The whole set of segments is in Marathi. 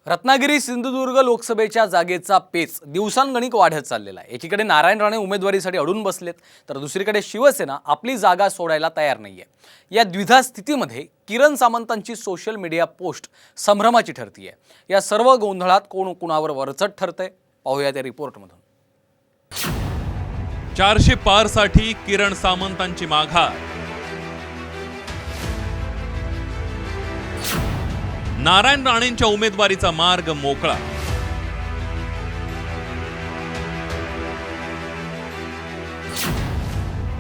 रत्नागिरी सिंधुदुर्ग लोकसभेच्या जागेचा पेच दिवसांगणिक वाढत चाललेला आहे। एकीकडे नारायण राणे उमेदवारीसाठी अडून बसलेत तर दुसरीकडे शिवसेना आपली जागा सोडायला तयार नाहीये। या द्विधा स्थितीमध्ये किरण सामंतांची सोशल मीडिया पोस्ट संभ्रमाची ठरतीये। या सर्व गोंधळात कोण कुणावर वरचढ ठरतंय पाहूया त्या रिपोर्टमधून। 400 पार साठी किरण सामंतांची माघार। नारायण राणेंच्या उमेदवारीचा मार्ग मोकळा।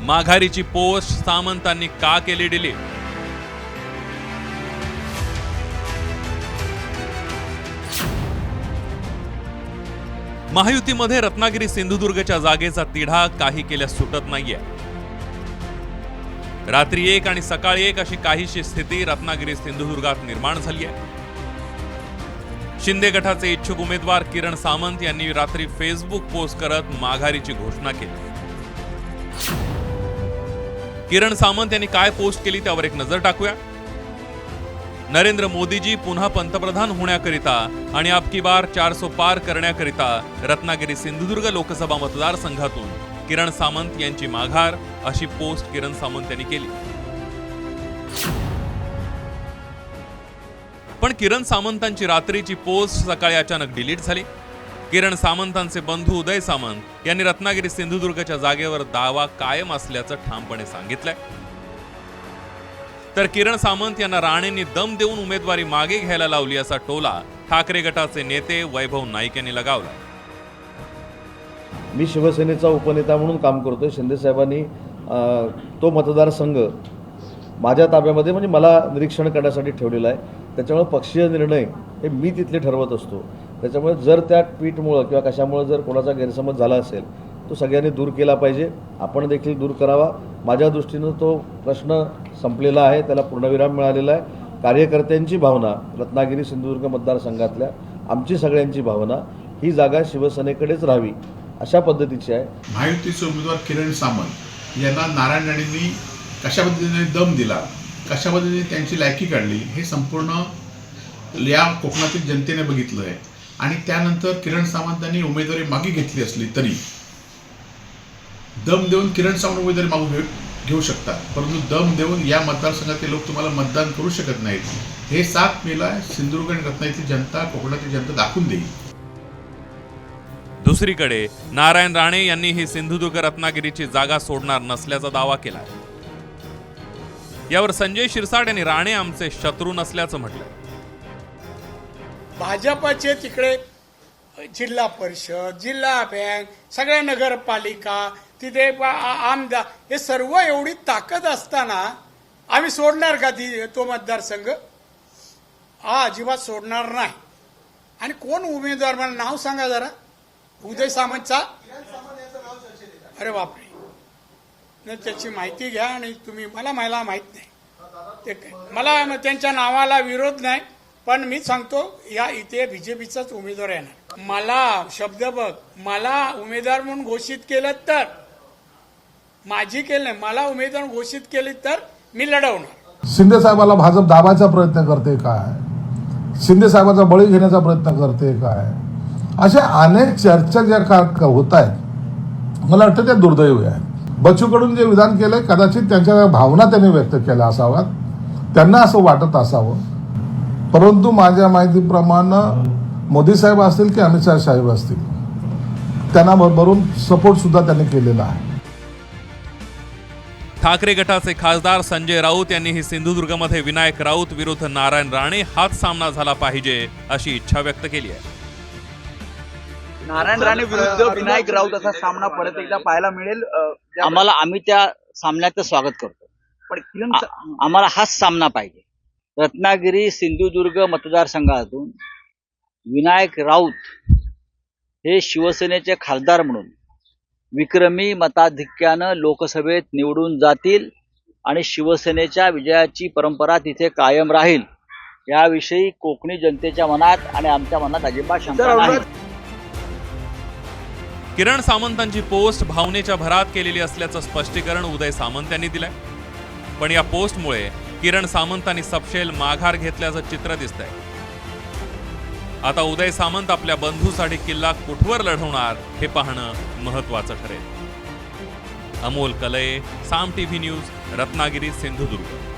माघारीची पोस्ट सामंतांनी का केली डिलीट? महायुतीमध्ये रत्नागिरी सिंधुदुर्गच्या जागेचा तिढा काही केल्यास सुटत नाहीये। रात्री 1 आणि सकाळी 1 अशी काहीशी स्थिती रत्नागिरी सिंधुदुर्गात निर्माण झाली आहे। शिंदे गटाचे इच्छुक उमेदवार किरण सामंत यांनी रात्री फेसबुक पोस्ट करत माघारीची घोषणा केली। किरण सामंत यांनी काय पोस्ट केली त्यावर एक नजर टाकूया। नरेंद्र मोदीजी पुन्हा पंतप्रधान होण्याकरिता आणि अबकी बार 400 पार करण्याकरिता रत्नागिरी सिंधुदुर्ग लोकसभा मतदारसंघातून किरण सामंत यांची माघार अशी पोस्ट किरण सामंत यांनी केली। पण किरण सामंतांची रात्रीची पोस्ट सकाळी अचानक डिलीट झाली। किरण सामंतांचे बंधू उदय सामंत यांनी रत्नागिरी सिंधुदुर्गच्या जागेवर दावा कायम असल्याचं ठामपणे सांगितलंय। तर किरण सामंत यांना राणेंनी दम देऊन उमेदवारी मागे घ्यायला लावली असा टोला ठाकरे गटाचे नेते वैभव नाईक यांनी लगावला। मी शिवसेनेचा उपनेता म्हणून काम करतोय। शिंदे साहेबांनी तो मतदारसंघ माझ्या ताब्यामध्ये म्हणजे मला निरीक्षण करण्यासाठी ठेवलेला आहे। त्याच्यामुळे पक्षीय निर्णय हे मी तिथले ठरवत असतो। त्याच्यामुळे जर त्या ट्विटमुळं किंवा कशामुळे जर कोणाचा गैरसमज झाला असेल तो सगळ्यांनी दूर केला पाहिजे। आपण देखील दूर करावा। माझ्या दृष्टीनं तो प्रश्न संपलेला आहे, त्याला पूर्णविराम मिळालेला आहे। कार्यकर्त्यांची भावना, रत्नागिरी सिंधुदुर्ग मतदारसंघातल्या आमची सगळ्यांची भावना ही जागा शिवसेनेकडेच राहावी अशा पद्धतीची आहे। महायुतीचे उमेदवार किरण सामंत यांना नारायण राणेंनी कशा पद्धतीने दम दिला, कशा पद्धतीने त्यांची लायकी काढली हे संपूर्ण या कोकणातील जनतेने बघितलं आहे। आणि त्यानंतर किरण सामंतांनी उमेदवारी मागे घेतली असली तरी दम देऊन किरण सामंत उमेदवारी मागू घेऊ शकतात, परंतु दम देऊन या मतदारसंघातील लोक तुम्हाला मतदान करू शकत नाहीत। हे 7 मेला सिंधुदुर्ग आणि रत्नागिरीची जनता, कोकणातील जनता दाखवून देईल। दुसरीकडे नारायण राणे यांनी ही सिंधुदुर्ग रत्नागिरीची जागा सोडणार नसल्याचा दावा केला। यावर संजय शिरसाट यांनी राणे आमचे शत्रू नसल्याचं म्हटलं। भाजपचे तिकडे जिल्हा परिषद, जिल्हा बँक, सगळ्या नगरपालिका, तिथे आमदार, हे सर्व एवढी ताकद असताना आम्ही सोडणार का तो मतदारसंघ? अजिबात सोडणार नाही। आणि कोण उमेदवार, मला नाव सांगा जरा। उदय सामंतचा? अरे बापरे, नाही त्याची माहिती घ्या आणि तुम्ही मला माहित नाही ते काय। मला त्यांच्या नावाला विरोध नाही, पण मी सांगतो या इथे बीजेपीचाच उमेदवार येणार। मला शब्द बघ, मला उमेदवार म्हणून घोषित केलं तर, माझी केलं नाही, मला उमेदवार घोषित केले तर मी लढवणार। शिंदे साहेबाला भाजप दाबायचा प्रयत्न करते काय, शिंदे साहेबाचा बळी घेण्याचा प्रयत्न करते काय, अशा अनेक चर्चा ज्या होत आहेत, मला वाटतं त्या दुर्दैवी आहेत। बच्चूकडून जे विधान केलंय कदाचित त्यांच्या भावना त्यांनी व्यक्त केल्या असाव्यात, त्यांना असं वाटत असावं। परंतु माझ्या माहितीप्रमाणे मोदी साहेब असतील की अमित शाह साहेब असतील, त्यांना भरभरून सपोर्ट सुद्धा त्यांनी केलेला आहे। ठाकरे गटाचे खासदार संजय राऊत यांनीही सिंधुदुर्गमध्ये विनायक राऊत विरुद्ध नारायण राणे हाच सामना झाला पाहिजे अशी इच्छा व्यक्त केली आहे। नारायण राणे विरुद्ध विनायक राऊत असा सामना परत एकदा पाहायला मिळेल आम्ही त्या सामन्याचं स्वागत करतो, पण आम्हाला हाच सामना पाहिजे। रत्नागिरी सिंधुदुर्ग मतदारसंघातून विनायक राऊत हे शिवसेनेचे खासदार म्हणून विक्रमी मताधिक्यानं लोकसभेत निवडून जातील आणि शिवसेनेच्या विजयाची परंपरा तिथे कायम राहील याविषयी कोकणी जनतेच्या मनात आणि आमच्या मनात अजिबात शंका नाही। किरण सामंतांची पोस्ट भावनेच्या भरात केलेली असल्याचं स्पष्टीकरण उदय सामंत यांनी दिलंय। पण या पोस्टमुळे किरण सामंतांनी सपशेल माघार घेतल्याचं चित्र दिसतंय। आता उदय सामंत आपल्या बंधूसाठी किल्ला कुठवर लढवणार हे पाहणं महत्त्वाचं ठरेल. अमोल कलये, साम टीव्ही न्यूज, रत्नागिरी, सिंधुदुर्ग.